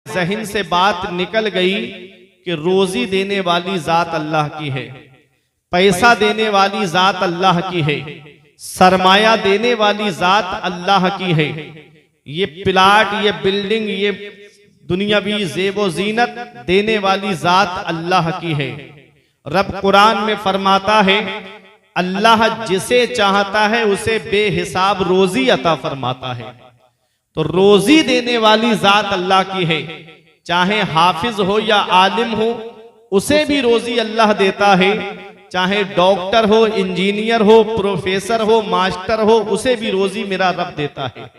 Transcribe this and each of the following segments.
ज़हन से बात निकल गई कि रोजी देने वाली जात अल्लाह की है, पैसा देने वाली जात अल्लाह की है, सरमाया देने वाली जात अल्लाह की है। ये प्लाट, ये बिल्डिंग, ये दुनियावी ज़ेबो ज़ीनत देने वाली जात अल्लाह की है। रब कुरान में फरमाता है अल्लाह जिसे चाहता है उसे बेहिसाब रोजी अता फरमाता है। तो रोजी देने वाली जात अल्लाह की है, चाहे हाफिज हो या आलिम हो उसे भी रोजी अल्लाह देता है, चाहे डॉक्टर हो, इंजीनियर हो, प्रोफेसर हो, मास्टर हो, उसे भी रोजी मेरा रब देता है।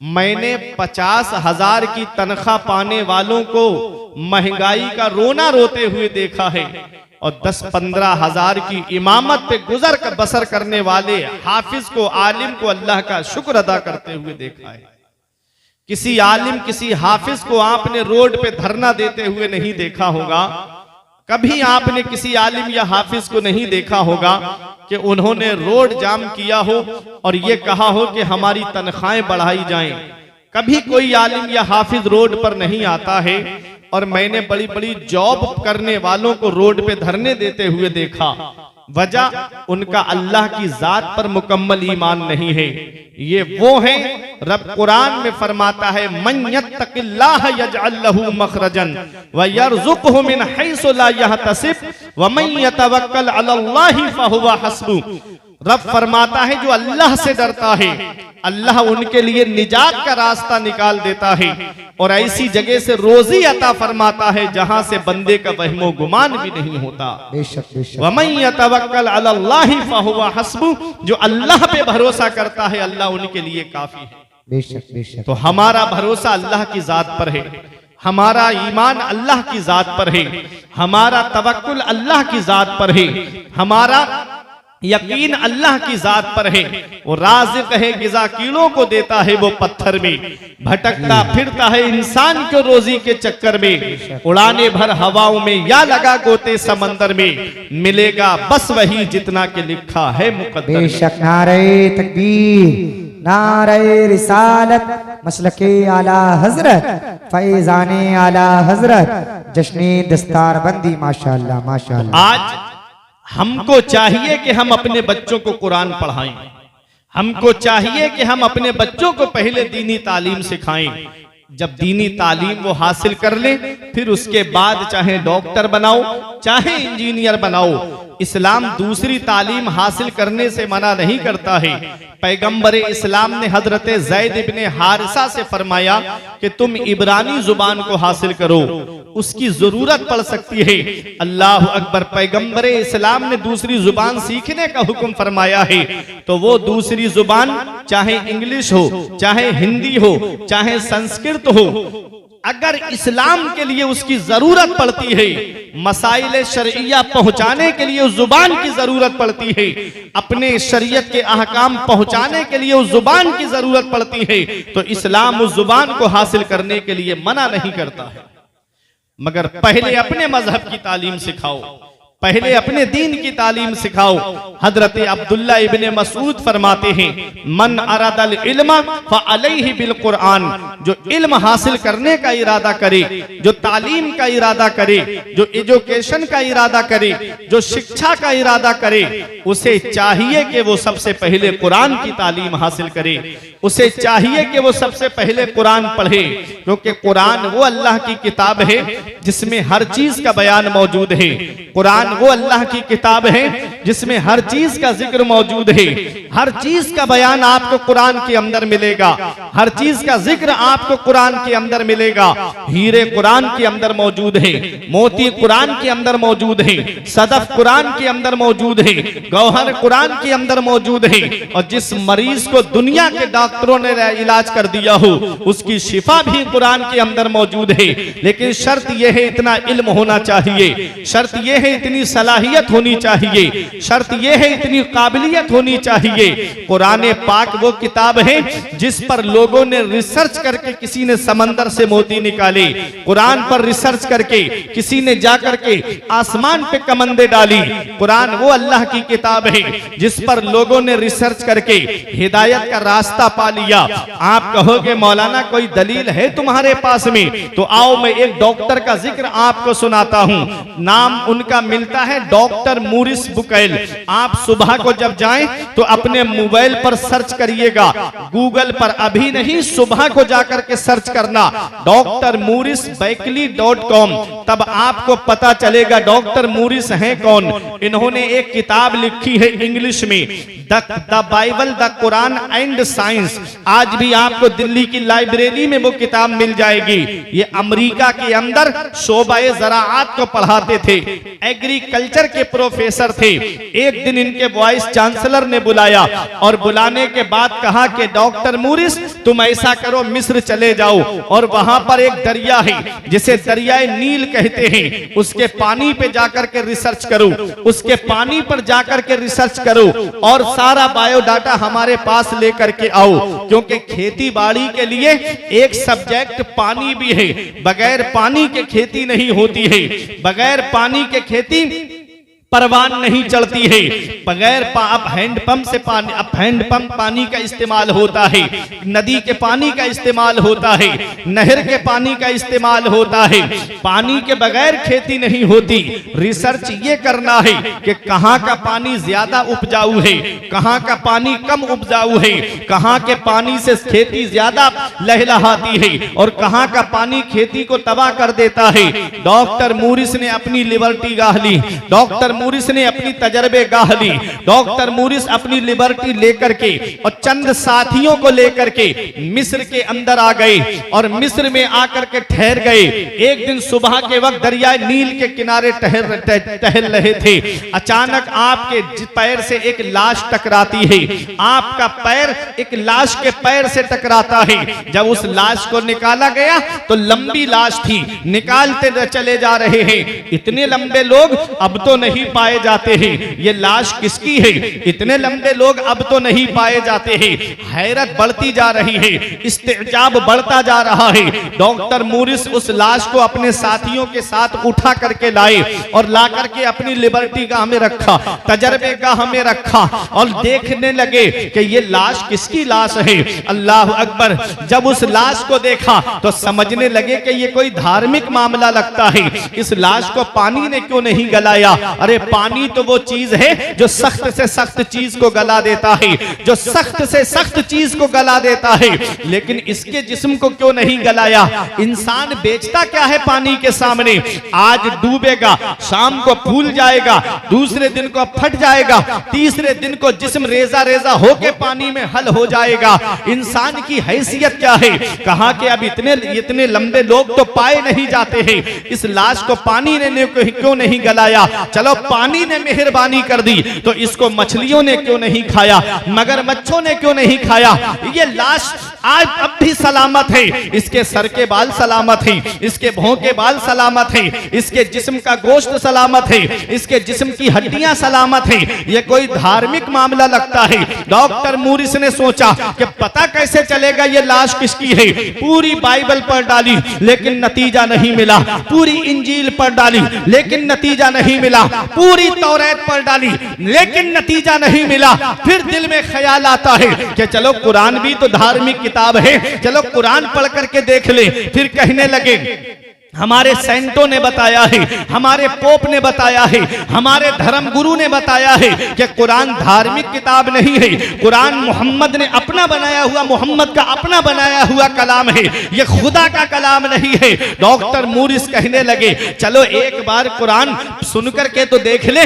मैंने 50,000 की तनख्वाह पाने वालों को महंगाई का रोना रोते हुए देखा है और 10-15 हजार की इमामत पे गुजर कर बसर करने वाले हाफिज को, आलिम को अल्लाह का शुक्र अदा करते हुए देखा है। किसी आलिम, किसी हाफिज को आपने रोड पे धरना देते हुए नहीं देखा होगा। कभी आपने किसी आलिम या हाफिज को नहीं देखा होगा कि उन्होंने रोड जाम किया हो और ये कहा हो कि हमारी तनख्वाहें बढ़ाई जाएं। कभी कोई आलिम या हाफिज रोड पर नहीं आता है और मैंने बड़ी बड़ी जॉब करने वालों को रोड पे धरने देते हुए देखा। वजह उनका अल्लाह की जात पर मुकम्मल ईमान नहीं है। ये वो हैं, रब कुरान में फरमाता है मन यत्तकिल्लाह यजअल लहू मखरजन व यरज़ुक़हु मिन हैसु ला यहतसिब व मन यतवक्कल अलल्लाहि फहुवा हस्बु। रब फरमाता है जो अल्लाह से डरता है अल्लाह उनके लिए निजात का रास्ता निकाल देता है और ऐसी जगह से रोजी अता फरमाता है जहां से बंदे का वहमो गुमान भी नहीं होता। वमन यतवक्कल अलल्लाहि फहुवा हस्बु, जो अल्लाह पे भरोसा करता है अल्लाह उनके लिए काफी है। बेशक बेशक। तो हमारा भरोसा अल्लाह की जात पर है, हमारा ईमान अल्लाह की जात पर है, हमारा तवक्कुल अल्लाह की जात पर है, हमारा यकीन अल्लाह की जात पर है। वो राज़िक़ है, गिज़ा कीड़ों को देता है, वो पत्थर में भटकता फिरता है इंसान के रोजी के चक्कर में। उड़ाने भर हवाओं में या लगा गोते समंदर में, मिलेगा बस वही जितना के लिखा है मुक़द्दर। बेशक। नारे तकबीर, नारे रिसालत, मसलके आला हजरत, फैजाने आला हजरत, जश्ने दस्तारबंदी। माशाअल्लाह माशाअल्लाह। आज हमको चाहिए कि हम अपने बच्चों को कुरान पढ़ाएं, हमको चाहिए कि हम अपने बच्चों को पहले दीनी तालीम सिखाएं। जब दीनी तालीम वो हासिल कर ले फिर उसके बाद चाहे डॉक्टर बनाओ, चाहे इंजीनियर बनाओ। इस्लाम दूसरी तालीम हासिल करने से मना नहीं करता है। पैगंबर इस्लाम ने हजरत ज़ैद इब्ने हारिसा से फरमाया कि तुम इब्रानी जुबान को हासिल करो, उसकी जरूरत पड़ सकती है। अल्लाह अकबर। पैगंबर इस्लाम ने दूसरी जुबान सीखने का हुक्म फरमाया है, तो वो दूसरी जुबान चाहे इंग्लिश हो, चाहे हिंदी हो, चाहे संस्कृत हो, अगर इस्लाम के लिए उसकी जरूरत पड़ती है, मसाइल शरइया पहुंचाने के लिए उस जुबान की जरूरत पड़ती है, अपने शरीयत के अहकाम पहुंचाने के लिए उस जुबान की जरूरत पड़ती है, तो इस्लाम उस जुबान को हासिल करने के लिए मना नहीं करता है। मगर पहले अपने मजहब की तालीम सिखाओ, पहले अपने दीन की तालीम सिखाओ। हजरत अब्दुल्ला इब्ने मसूद फरमाते हैं मन अरादल इल्म फअलैहि बिल कुरान, जो इल्म हासिल करने का इरादा करे, जो तालीम का इरादा करे, जो एजुकेशन का इरादा करे, जो शिक्षा का इरादा करे, उसे चाहिए कि वो सबसे पहले कुरान की तालीम हासिल करे, उसे चाहिए कि वो सबसे पहले कुरान पढ़े, क्योंकि कुरान वो अल्लाह की किताब है जिसमें हर चीज का बयान मौजूद है। कुरान वो अल्लाह की किताब है जिसमें हर चीज का जिक्र मौजूद है। हर चीज का बयान आपको कुरान के अंदर मिलेगा, हर चीज का जिक्र आपको कुरान के अंदर मिलेगा। हीरे कुरान के अंदर मौजूद है, मोती कुरान के अंदर मौजूद है, सदफ कुरान के अंदर मौजूद है, गौहर कुरान के अंदर मौजूद है। और जिस मरीज को दुनिया के डॉक्टरों ने इलाज कर दिया हो उसकी शिफा भी कुरान के अंदर मौजूद है। लेकिन शर्त यह है इतना इल्म होना चाहिए, शर्त यह है इतनी सलाहियत होनी चाहिए, शर्त यह है इतनी काबिलियत होनी चाहिए चाहिए। कुरान पाक वो किताब है जिस पर लोगों ने रिसर्च करके, किसी ने समंदर से मोती निकाले, कुरान पर रिसर्च करके किसी ने जाकर के आसमान पे कमंदे डाली। कुरान वो अल्लाह की किताब है जिस पर लोगों ने रिसर्च करके हिदायत का रास्ता पा लिया। आप कहोगे मौलाना कोई दलील है तुम्हारे पास में, तो आओ मैं एक डॉक्टर का जिक्र आपको सुनाता हूं। नाम उनका मिलता है डॉक्टर मूरिस बुकैल। आप सुबह को जब जाएं तो अपने मोबाइल पर सर्च करिएगा, गूगल पर अभी नहीं, सुबह को जाकर के सर्च करना डॉक्टर मूरिस बैकली.com, तब आपको पता चलेगा डॉक्टर मूरिस हैं कौन। इन्होंने एक किताब लिखी है इंग्लिश में, the Bible the Quran and science. आज भी आपको दिल्ली की लाइब्रेरी में वो किताब मिल जाएगी। ये अमेरिका के अंदर शोबाए ज़राअत को पढ़ाते थे, एग्रीकल्चर के प्रोफेसर थे। एक दिन इनके वाइस चांसलर ने बुलाया और बुलाने के बाद कहा कि डॉक्टर मूरिस तुम ऐसा करो, मिस्र चले जाओ और वहां पर एक दरिया है जिसे दरियाए नील कहते हैं, उसके पानी पे जाकर के रिसर्च करो, उसके पानी पर जाकर के रिसर्च करो और सारा बायोडाटा हमारे पास लेकर के आओ, क्योंकि खेती बाड़ी के लिए एक सब्जेक्ट पानी भी है। बगैर पानी के खेती नहीं होती है, बगैर पानी के खेती परवान नहीं चढ़ती है। बगैर अब हैंडपंप से पानी, अब हैंडपंप पानी का इस्तेमाल होता है, नदी के पानी का इस्तेमाल होता है, नहर के पानी का इस्तेमाल होता है। पानी के बगैर खेती नहीं होती। रिसर्च ये करना है कि कहाँ का पानी ज्यादा उपजाऊ है, कहाँ का पानी कम उपजाऊ है, कहाँ के पानी से खेती ज्यादा लहलहाती है और कहाँ का पानी खेती को तबाह कर देता है। डॉक्टर मूरिस ने अपनी लिबर्टी गाह ली, डॉक्टर मूरिस ने अपनी तजर्बे गाह ली, डॉक्टर मूरिस अपनी लिबर्टी लेकर के और चंद साथियों को लेकर के मिस्र के अंदर आ गए और मिस्र में आकर के ठहर गए। एक दिन सुबह के वक्त दरिया नील के किनारे टहल रहे थे। अचानक आपके पैर से एक लाश टकराती है, आपका पैर एक लाश के पैर से टकराता है। जब उस लाश को निकाला गया तो लंबी लाश थी, निकालते चले जा रहे हैं। इतने लंबे लोग अब तो नहीं पाए जाते हैं, ये लाश किसकी है? इतने लंबे लोग अब तो नहीं पाए जाते हैं। हैरत बढ़ती जा रही है, इस्तेजाब बढ़ता जा रहा है। डॉक्टर मूरिस उस लाश को अपने साथियों के साथ उठा करके लाए और ला करके अपनी लिबर्टी गाह में रखा, तजर्बे गाह में रखा और देखने लगे कि ये लाश किसकी लाश है। अल्लाह अकबर। जब उस लाश को देखा तो समझने लगे कि ये कोई धार्मिक मामला लगता है। इस लाश को पानी ने क्यों नहीं गलाया? अरे पानी तो वो चीज है जो सख्त से सख्त चीज को गला देता है, जो सख्त से सख्त चीज को गला देता है, लेकिन इसके जिस्म को क्यों नहीं गलाया? इंसान बेचता क्या है पानी के सामने? आज डूबेगा, शाम को फूल जाएगा, दूसरे दिन को फट जाएगा, तीसरे दिन को जिस्म रेजा रेजा होके पानी में हल हो जाएगा। इंसान की हैसियत क्या है? कहा कि अब इतने लंबे लोग तो पाए नहीं जाते हैं, इस लाश को पानी ने क्यों नहीं गलाया? चलो पानी ने मेहरबानी कर दी तो इसको मछलियों ने क्यों नहीं खाया, मगरमच्छों ने क्यों नहीं खाया? ये लाश आज अब भी सलामत है, इसके सर के बाल सलामत हैं, इसके भौं के बाल सलामत हैं, इसके जिस्म का गोश्त सलामत है, इसके जिस्म की हड्डियां सलामत हैं। ये कोई धार्मिक मामला लगता है। डॉक्टर मूरिस ने सोचा कि पता कैसे चलेगा ये लाश किसकी है। पूरी बाइबल पढ़ डाली लेकिन नतीजा नहीं मिला, पूरी इंजील पढ़ डाली लेकिन नतीजा नहीं मिला, पूरी तौरात पढ़ डाली लेकिन नतीजा नहीं मिला। फिर दिल में ख्याल आता है कि चलो कुरान भी तो धार्मिक किताब है, चलो कुरान पढ़ करके देख ले। फिर कहने लगे हमारे सेंटों ने बताया है, हमारे पोप ने बताया है, हमारे धर्म गुरु ने बताया है कि कुरान धार्मिक किताब नहीं है, कुरान मोहम्मद ने अपना बनाया हुआ, मोहम्मद का अपना बनाया हुआ कलाम है, ये खुदा का कलाम नहीं है। डॉक्टर मूरिस कहने लगे चलो एक बार कुरान सुनकर के तो देख ले,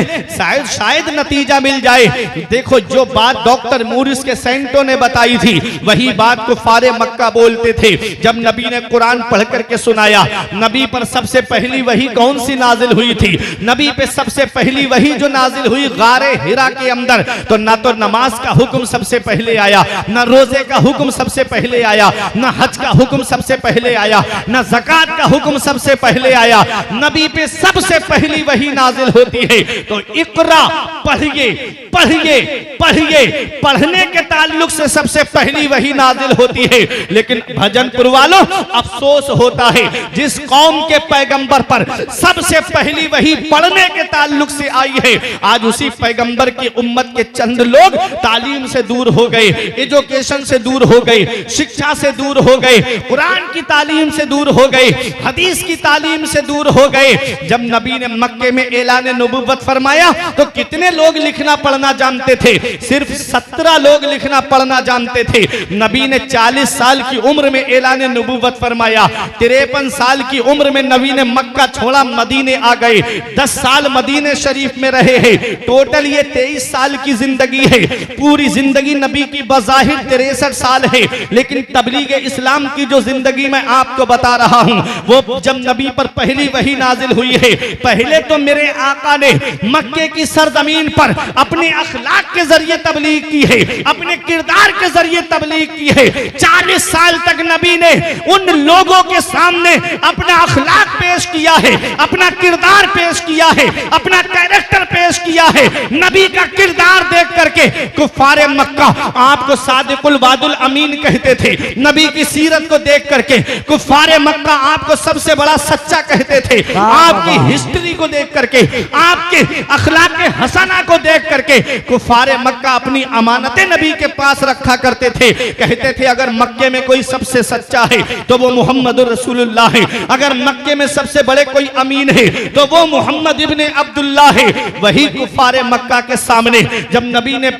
शायद नतीजा मिल जाए। देखो जो बात डॉक्टर मूरिस के सेंटों ने बताई थी वही बात कुफारे मक्का बोलते थे। जब नबी ने कुरान पढ़ करके सुनाया, नबी नबी पर सबसे पहली वही कौन सी नाजिल हुई थी? नबी पे सबसे पहली वही जो नाजिल हुई गारे हिरा के अंदर, तो ना तो नमाज का हुक्म सबसे पहले आया, ना रोजे का हुक्म सबसे पहले आया, ना हज का हुक्म सबसे पहले आया, ना ज़कात का हुक्म सबसे पहले आया। नबी पे सबसे पहली वही नाजिल होती है। तो इकरा, पढ़िए पढ़िए पढ़िए, पढ़ने के ताल्लुक से सबसे पहली वही नाजिल होती है। लेकिन भजनपुर वालों, अफसोस होता है जिस कौम के पैगंबर पर सबसे पहली वही पढ़ने के ताल्लुक से आई है, आज उसी पैगंबर की उम्मत के चंद लोग तालीम से दूर हो गए, एजुकेशन से दूर हो गए, शिक्षा से दूर हो गए, कुरान की तालीम से दूर हो गए, हदीस की तालीम से दूर हो गए। जब नबी ने मक्के में ऐलान नबुव्वत फरमाया तो कितने लोग लिखना पढ़ना जानते थे? सिर्फ 17 लोग लिखना पढ़ना जानते थे। नबी ने 40 साल की उम्र में ऐलान नबुव्वत फरमाया, 53 साल की उम्र में नबी ने मक्का छोड़ा, मदीने आ गए, 10 साल मदीने शरीफ में रहे हैं। टोटल ये 23 साल की जिंदगी है। पूरी जिंदगी नबी की बज़ाहिर 63 साल है, लेकिन तबलीग इस्लाम की जो जिंदगी मैं आपको बता रहा हूं, वो जब नबी पर पहली वही नाजिल हुई है, पहले तो मेरे आका ने मक्के की सरजमीन पर अपने अखलाक के जरिए तबलीग की है, अपने किरदार के जरिए तबलीग की है। 40 साल तक नबी ने उन लोगों के सामने अपना अखलाक पेश किया है, अपना किरदार पेश किया है, अपना कैरेक्टर पेश किया है। नबी का किरदार देख करके कुफारे मक्का आपको सादिकुल वादुल अमीन कहते थे। नबी की सीरत को देख करके कुफारे मक्का आपको सबसे बड़ा सच्चा कहते थे। आपकी हिस्ट्री को देख करके, आपके अखलाक हसना को देख करके कुफारे मक्का अपनी अमानतें नबी के पास रखा करते थे। कहते थे अगर मक्के में कोई सबसे सच्चा है तो वो मोहम्मद रसूलुल्लाह है, अगर मक्के में सबसे बड़े कोई अमीन है तो वो मोहम्मद इब्ने अब्दुल्लाह है। वही कुफारे मक्का के सामने जब नबी ने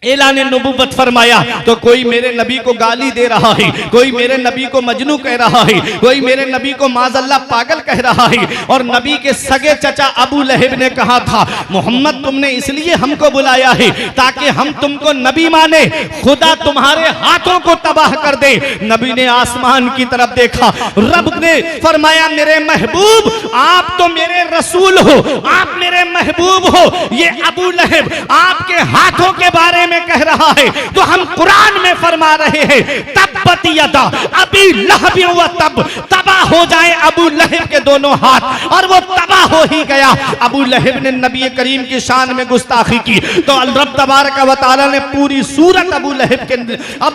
ऐलान नबुव्वत फरमाया तो कोई मेरे नबी को गाली दे रहा है, कोई मेरे नबी को मजनू कह रहा है, कोई मेरे नबी को माज़अल्लाह पागल कह रहा है। और नबी के सगे चचा अबू लहब ने कहा था, मोहम्मद तुमने इसलिए हमको बुलाया है ताकि हम तुमको नबी माने, खुदा तुम्हारे हाथों को तबाह कर दे। नबी ने आसमान की तरफ देखा, रब ने फरमाया मेरे महबूब आप तो मेरे रसूल हो, आप मेरे महबूब हो, ये अबू लहब आपके हाथों के बारे में कह रहा है तो हम कुरान में फरमा रहे हैं तब्बत यदा अबी लहब व तब, तबाह हो जाए अबू लहब के दोनों हाथ। और वो तबाह हो ही गया। अबू लहब ने नबी करीम की शान में गुस्ताखी की तो रब तबारक व तआला ने पूरी सूरत अबू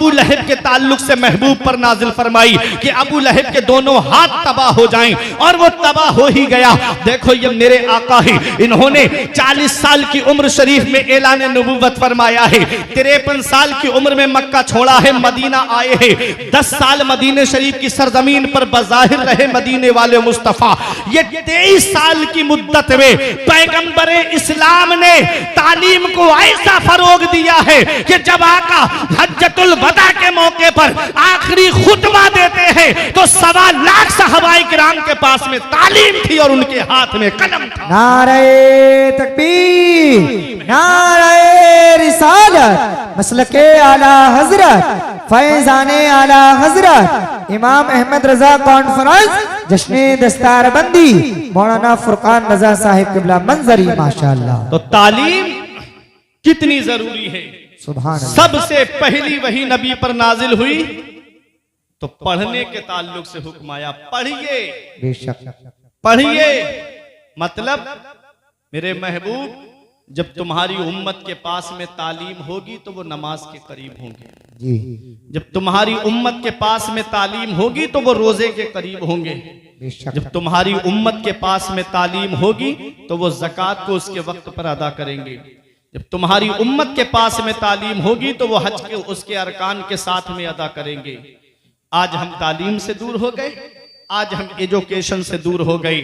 लहब के ताल्लुक से महबूब पर नाजिल फरमाई कि अबू लहब के दोनों हाथ तबाह हो जाएं, और वो तबाह हो ही गया। देखो ये मेरे आका है, इन्होंने 40 साल की उम्र शरीफ में ऐलान नबुव्वत फरमाया है, 53 साल की उम्र में मक्का छोड़ा है, मदीना आए हैं, 10 साल मदीने शरीफ की सरजमीन पर बज़ाहिर रहे मदीने वाले मुस्तफा। ये 23 साल की मुद्दत में पैगंबर इस्लाम ने तालीम को ऐसा फरोग दिया है कि जब आका हज्जतुल वदा के मौके पर आखिरी खुतबा देते हैं तो 1.25 लाख सहाबाए किराम के पास में तालीम थी और उनके हाथ में कलम था। नारे तकबीर, नारे रिसालत, मसलके आला हजरत, फैजाने आला हजरत, इमाम अहमद रजा कॉन्फ्रेंस, जश्ने दस्तार बंदी, मौलाना फुरकान रजा साहिब किबला मंजरी, माशाअल्लाह। तो तालीम कितनी जरूरी है। सुभान अल्लाह। सबसे पहली वही नबी पर नाजिल हुई तो पढ़ने के ताल्लुक से हुक्म आया, पढ़िए बेशक पढ़िए। मतलब मेरे महबूब जब तुम्हारी उम्मत के पास में तालीम होगी तो वो नमाज के करीब होंगे जी, जब तुम्हारी उम्मत के पास में तालीम होगी तो वो रोजे के करीब होंगे, बेशक जब तुम्हारी उम्मत के पास में तालीम होगी तो वो ज़कात को उसके वक्त पर अदा करेंगे, जब तुम्हारी उम्मत के पास में तालीम होगी तो वो हज के उसके अरकान के साथ में अदा करेंगे। आज हम तालीम से दूर हो गए, आज हम एजुकेशन से दूर हो गए।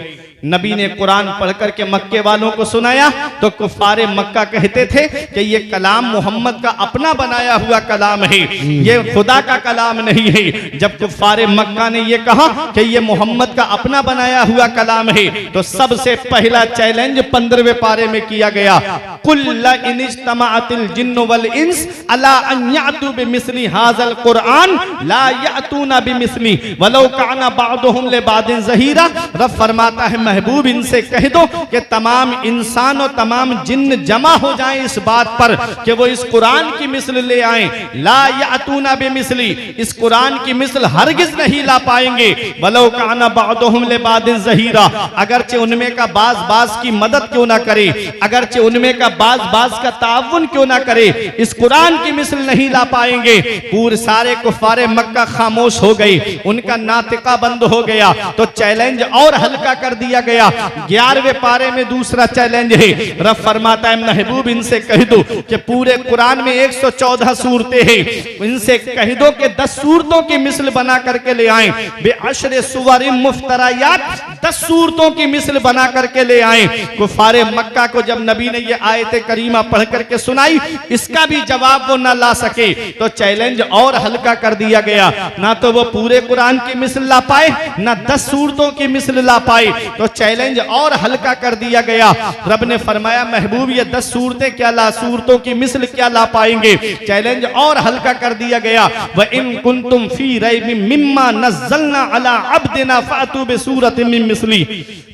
नबी ने कुरान पढ़ करके मक्के वालों को सुनाया तो कुफारे मक्का कहते थे कि ये कलाम मोहम्मद का अपना बनाया हुआ कलाम है, ये खुदा का कलाम नहीं है। जब कुफारे मक्का ने ये कहा कि ये मोहम्मद का अपना बनाया हुआ कलाम है तो सबसे पहला चैलेंज 15वें पारे में किया गया, कुल इन इज्तमाअतिल जिन्न वल इंस अला अन यअतू बिमिस्ली हाज़ल कुरआन ला यअतूना बिमिस्ली वलौ काना बादु बादुहुम लिबादिन ज़हीरा। रब फरमाता है महबूब इनसे कह दो कि तमाम इंसान और तमाम जिन्न जमा हो जाएं इस बात पर कि वो इस कुरान की मिसल ले आएं। ला यातूना बिमिसली, इस कुरान की मिसल हरगिज नहीं ला पाएंगे। वलो काना बादुहुम लिबादिन ज़हीरा, अगरचे उनमें का बाज की मदद क्यों ना करे, अगरचे उनमें का बाज का ताउन क्यों ना करे, इस कुरान की मिसल नहीं ला पाएंगे। पूरे सारे कुफारे मक्का खामोश हो गए, उनका नातिका बंद हो गया। तो चैलेंज और हल्का कर दिया गया। 11वें पारे में दूसरा चैलेंज है। रब फरमाता है महबूब इनसे कह दो कि पूरे कुरान में 114 सूरतें हैं, इनसे कह दो कि 10 सूरतों की मिसल बना करके ले आए। बेअशरे सुवरिम मुफ्तरायात, 10 सूरतों की मिसल बना करके ले आए। कुफारे मक्का को जब नबी ने ये आयत करीमा पढ़ करके सुनाई, इसका भी जवाब वो ना ला सके, तो चैलेंज और हल्का कर दिया गया। ना तो वो पूरे कुरान की मिसल ला पाए, ना 10 सूरतों की मिसल ला पाए, तो चैलेंज और हल्का कर दिया गया। रब ने फरमाया महबूब ये 10 सूरतें क्या ला, सूरतों की मिसल क्या ला पाएंगे, चैलेंज और हल्का कर दिया गया। व इन कुंतुम फी रैबिम मिम्मा नज़्ज़लना अला अब्दिना फातू बिसूरतिन मिन मिस्ली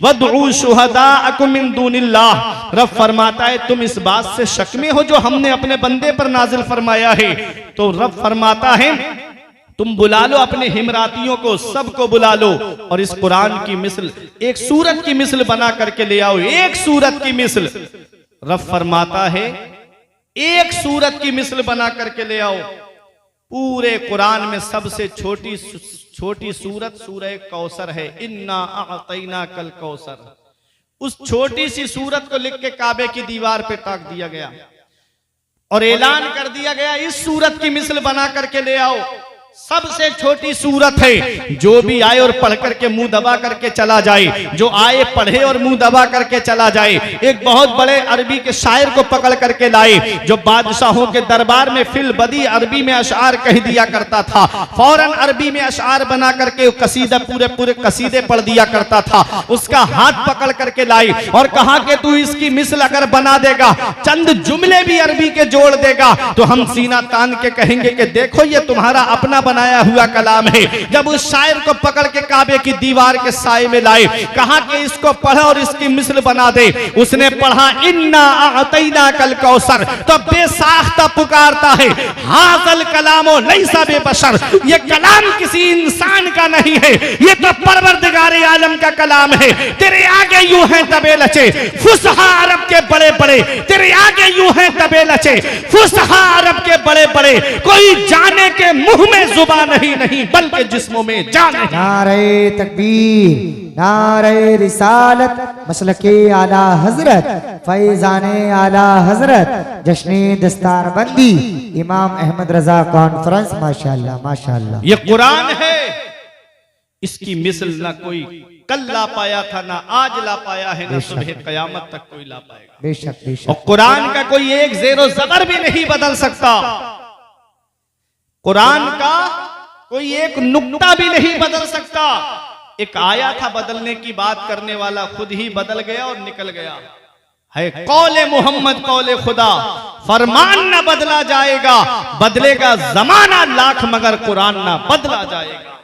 वदउ शुहदाअकुम मिन दूनिल्लाह। रब फरमाता है तुम इस बात से शक में हो जो हमने अपने बंदे पर नाजिल फरमाया है, तो रब फरमाता है तुम बुला लो अपने हिमरातियों को, सबको बुला लो और इस कुरान की मिसल, एक सूरत की मिसल बना करके ले आओ, एक सूरत की मिसल। रब फरमाता है एक सूरत की मिसल बना करके ले आओ। पूरे कुरान में सबसे छोटी सूरत सूरह कौसर है। इन्ना अअतैना कल कौसर, उस छोटी सी सूरत को लिख के काबे की दीवार पे टाक दिया गया और ऐलान कर दिया गया इस सूरत की मिसल बना करके ले आओ। सबसे छोटी सूरत है, जो भी आए और पढ़ करके मुंह दबा करके चला जाए, जो आए पढ़े और मुंह दबा करके चला जाए। एक बहुत बड़े अरबी के शायर को पकड़ करके लाए, जो बादशाहों के दरबार में फिल बदी अरबी में अशआर कह दिया करता था। फौरन अरबी में अशआर बना करके कसीदा पूरे कसीदे पढ़ दिया करता था। उसका हाथ पकड़ करके लाई और कहा कि तू इसकी मिसल अगर बना देगा, चंद जुमले भी अरबी के जोड़ देगा, तो हम सीना तान के कहेंगे कि देखो ये तुम्हारा अपना बनाया हुआ कलाम है। जब उस शायर को पकड़ के काबे की दीवार के साए में लाए, कहा कि इसको पढ़ा और इसकी मिसल बना दे। उसने पढ़ा इन्ना अअतैना कल कौसर, तो बेसाख्ता पुकारता है हाज़ल कलामो लैसा बेबशर, ये कलाम किसी इंसान का नहीं है, ये तो परवरदिगार आलम का कलाम है। तेरे आगे यूं है तबे लचे फुसहा अरब के बड़े बड़े, तेरे आगे यूं है तबे लचे फुसहा अरब के बड़े बड़े, कोई जाने के मुंह में जुबान नहीं बल्कि जिस्मों में जान है। नारे तकबीर, नारे रिसालत, मसलके आला हजरत, फैजाने आला हजरत, जश्ने दस्तारबंदी, इमाम अहमद रजा कॉन्फ्रेंस। माशाअल्लाह माशाअल्लाह। ये कुरान है, इसकी मिसल ना कोई कल ला पाया था, ना आज ला पाया है, ना सुबह कयामत तक कोई ला पाएगा। बेशक बेशक। और कुरान का कोई एक ज़ेरो ज़बर भी नहीं बदल सकता, कुरान का कोई एक नुक्ता भी नहीं बदल सकता। एक आया था बदलने की बात करने वाला खुद ही बदल गया और निकल गया है। कौले मोहम्मद कौले खुदा, फरमान न बदला जाएगा, बदलेगा जमाना लाख मगर कुरान ना बदला जाएगा।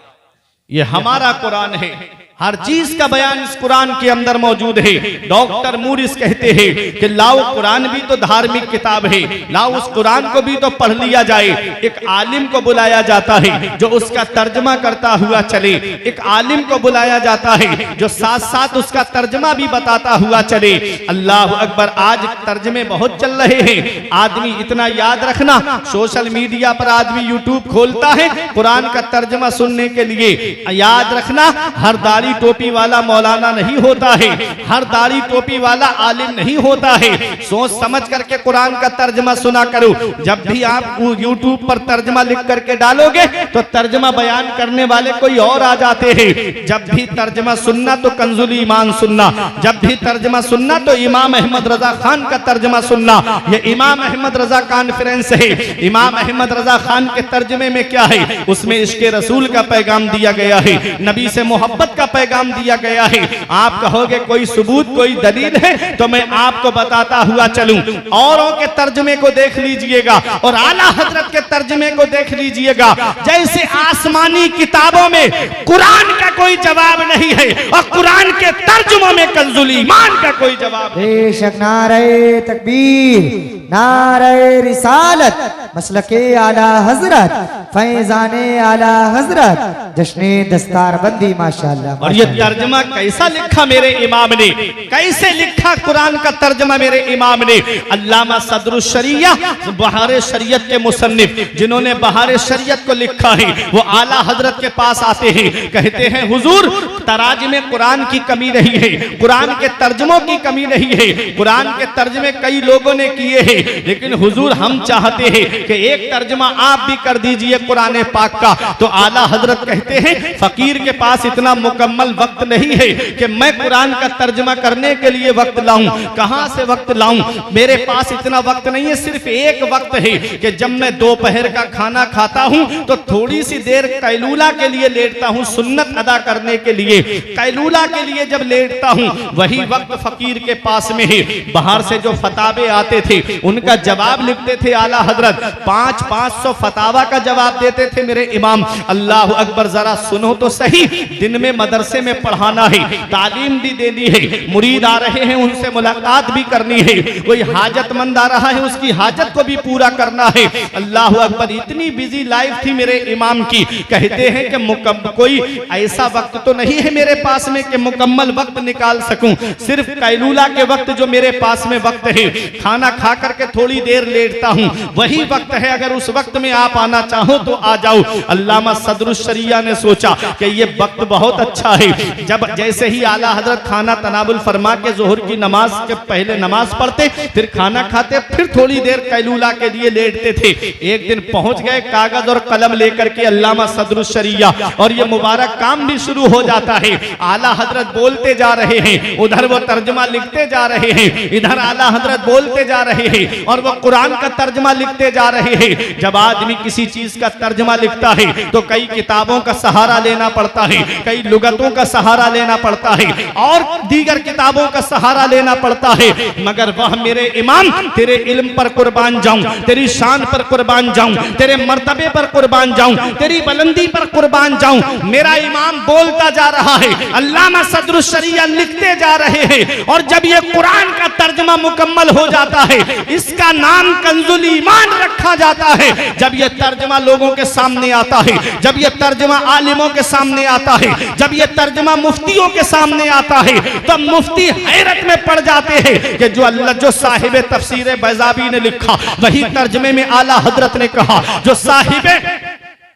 ये हमारा कुरान है, हर चीज का बयान इस कुरान के अंदर मौजूद है। डॉक्टर मूरिस कहते हैं कि लाओ कुरान भी तो धार्मिक किताब है, लाओ उस कुरान को भी तो पढ़ लिया जाए। एक आलिम को बुलाया जाता है जो उसका तर्जमा करता हुआ चले, एक आलिम को बुलाया जाता है जो साथ साथ उसका तर्जमा भी बताता हुआ चले। अल्लाह अकबर। आज तर्जमे बहुत चल रहे हैं, आदमी इतना याद रखना, सोशल मीडिया पर आदमी यूट्यूब खोलता है कुरान का तर्जमा सुनने के लिए। याद रखना, हर दाढ़ी टोपी वाला मौलाना नहीं होता है, हर दाढ़ी टोपी वाला आलिम नहीं होता है। सोच समझ करके कुरान का तर्जमा सुना करो। जब भी आप यूट्यूब पर तर्जमा लिख करके डालोगे तो तर्जमा बयान करने वाले कोई और आ जाते हैं। जब भी तर्जमा सुनना तो कंजुल ईमान सुनना, जब भी तर्जमा सुनना तो इमाम अहमद रजा खान का तर्जमा सुनना। ये इमाम अहमद रजा कॉन्फ्रेंस है। इमाम अहमद रजा खान के तर्जमे में क्या है? उसमें इश्क़ रसूल का पैगाम दिया गया है, नबी से मोहब्बत का पैगाम दिया गया है। आप कहोगे कोई सबूत, कोई दलील है, तो मैं आपको बताता हुआ चलूं। औरों के तर्जमे को देख लीजिएगा और आला हजरत के तर्जमे को देख लीजिएगा। जैसे आसमानी किताबों में कुरान का कोई जवाब नहीं है और कुरान के तर्जुमों में कंजुल ईमान का कोई जवाब नहीं। बेशक नारे तकबीर, नारे रिसालत, मसलके आला हजरत, फैजाने आला हजरत, जश्ने दस्तार बंदी माशाअल्लाह। और ये तर्जमा कैसा लिखा मेरे इमाम ने, कैसे लिखा कुरान का तर्जमा मेरे इमाम ने। अल्लामा सदरुश शरिया, बहार शरीयत के मुसन्निफ, जिन्होंने बहार शरीयत को लिखा है, वो आला हजरत के पास आते हैं, कहते हैं हुजूर तराज में कुरान की कमी नहीं है, कुरान के तर्जमों की कमी नहीं है, कुरान के तर्जमे कई लोगों ने किए हैं, लेकिन हुजूर हम चाहते हैं कि एक तर्जमा आप भी कर दीजिए कुरान पाक का। तो आला हजरत कहते हैं फकीर के पास इतना मुकम्मल वक्त नहीं है कि मैं कुरान का तर्जमा करने के लिए वक्त लाऊं, कहां से वक्त लाऊं, मेरे पास इतना वक्त नहीं है। सिर्फ एक वक्त है कि जब मैं दोपहर का खाना खाता हूं तो थोड़ी सी देर कैलूला के लिए लेटता हूं, सुन्नत अदा करने के लिए कैलूला के लिए जब लेटता हूं, वही वक्त फकीर के पास में है। बाहर से जो फतावे आते थे उनका जवाब लिखते थे आला हजरत, 500 फतावा का जवाब देते थे मेरे इमाम। अल्लाह अकबर, जरा सुनो तो सही, दिन में मदरसे में पढ़ाना है, तालीम भी देनी है, मुरीद आ रहे हैं उनसे मुलाकात भी करनी है, कोई हाजतमंद आ रहा है उसकी हाजत को भी पूरा करना है। अल्लाह अकबर, इतनी बिजी लाइफ थी मेरे इमाम की। कहते हैं कि कोई ऐसा वक्त तो नहीं है मेरे पास में कि मुकम्मल वक्त निकाल सकूं, सिर्फ कैलूला के वक्त जो मेरे पास में वक्त है, खाना खा करके थोड़ी देर लेटता हूं, वही वक्त है। अगर उस वक्त में आप आना चाहो तो आ जाओ। अल्लामा सदरुश शरिया ने सोचा कि ये वक्त बहुत अच्छा है। जब जैसे ही आला हजरत खाना तनावुल फरमा के जोहर की नमाज के पहले नमाज पढ़ते, फिर खाना खाते, फिर थोड़ी देर कैलूला के लिए लेटते थे। एक दिन पहुंच गए कागज और कलम लेकर के अल्लामा सदरुश शरिया, और ये मुबारक काम भी शुरू हो जाता है। आला हजरत बोलते जा रहे हैं, उधर वो तर्जमा लिखते जा रहे हैं, इधर आला हजरत बोलते जा रहे हैं और वो कुरान का तर्जमा लिखते जा रहे हैं। जब आदमी किसी चीज का तर्जमा लिखता है तो कई किताबों का सहारा लेना पड़ता है, कई लुगतों का सहारा लेना पड़ता है और दीगर किताबों का सहारा लेना पड़ता है। मगर वह मेरे इमाम, तेरे इल्म पर कुर्बान जाऊं, तेरी शान पर कुर्बान जाऊं, तेरे मर्तबे पर कुर्बान जाऊं, तेरी बुलंदी पर कुर्बान जाऊं। मेरा इमाम बोलता जा रहा है, अल्लामा सदरुश शरिया लिखते जा रहे हैं, और जब ये कुरान का तर्जमा मुकम्मल हो जाता है, इसका नाम कंजुल ईमान रखा जाता है। जब यह तर्जमा लोगों के सामने आता है, जब यह तर्जमा आलिमों के सामने आता है, जब यह तर्जमा मुफ्तियों के सामने आता है, तब मुफ्ती हैरत में पड़ जाते हैं कि जो साहिब तफसीर बैजावी ने लिखा वही तर्जमे में आला हजरत ने कहा, जो साहिब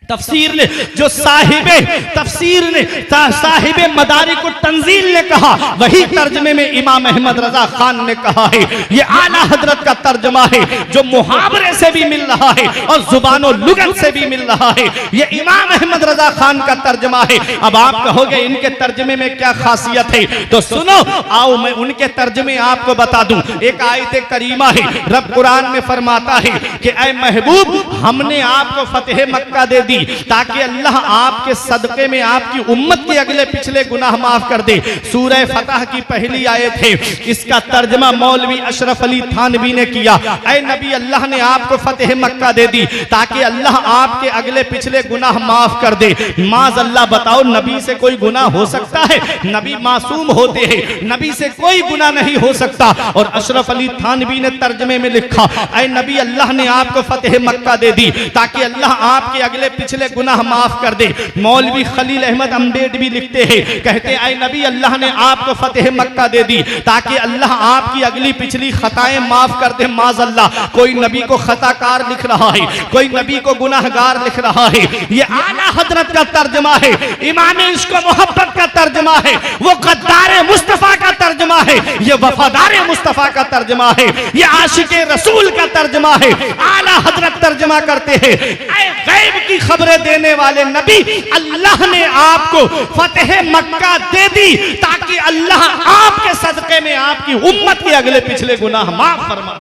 तफसीर ने, जो साहिबे तफसीर ने, साहिबे मदारिकुत तंजील ने कहा, वही तर्जमे में इमाम अहमद रजा खान ने कहा है। ये आला हजरत का तर्जमा है जो मुहावरे से भी मिल रहा है और जुबानो लुगत से भी मिल रहा है। ये इमाम अहमद रजा खान का तर्जमा है। अब आप कहोगे इनके तर्जमे में क्या खासियत है, तो सुनो, आओ मैं उनके तर्जमे आपको बता दूं। एक आयत करीमा है, रब कुरान में फरमाता है कि ऐ महबूब, हमने आपको फतेह मक्का दे दी ताकि अल्लाह आपके सदके में आपकी उम्मत के अगले पिछले गुनाह माफ कर दे। सूरह फतह की पहली आयत है, इसका तर्जमा मौलवी अशरफ अली थानवी ने किया। ऐ नबी, अल्लाह ने आपको फतेह मक्का दे दी ताकि अल्लाह आपके अगले पिछले गुनाह माफ कर दे। माज अल्लाह, बताओ नबी से कोई गुनाह हो सकता है? नबी मासूम होते हैं, नबी से कोई गुनाह नहीं हो सकता। और अशरफ अली थानवी ने तर्जमे में लिखा, ऐ नबी, अल्लाह ने आपको फतेह मक्का दे दी ताकि अल्लाह आपके अगले पिछले गुनाह माफ कर दे। मौलवी खलील अहमद अम्बेड भी लिखते हैं, कहते हैं ऐ नबी, अल्लाह ने आपको फतेह मक्का दे दी ताकि अल्लाह आपकी अगली पिछली खताएं माफ कर दे। माज अल्लाह, कोई नबी को खताकार लिख रहा है, कोई नबी को गुनाहगार लिख रहा है। ये आला हजरत का तर्जमा है, इमाम इश्क मोहब्बत का तर्जमा है, वो गद्दार मुस्तफा का तर्जमा है, ये वफादार मुस्तफा का तर्जमा है, ये आशिक रसूल का तर्जमा है। आला हजरत तर्जमा करते हैं, ऐ गैब की खबरें देने वाले नबी, अल्लाह ने आपको फतेह मक्का दे दी ताकि अल्लाह आपके सदके में आपकी उम्मत के अगले पिछले गुनाह माफ फरमा।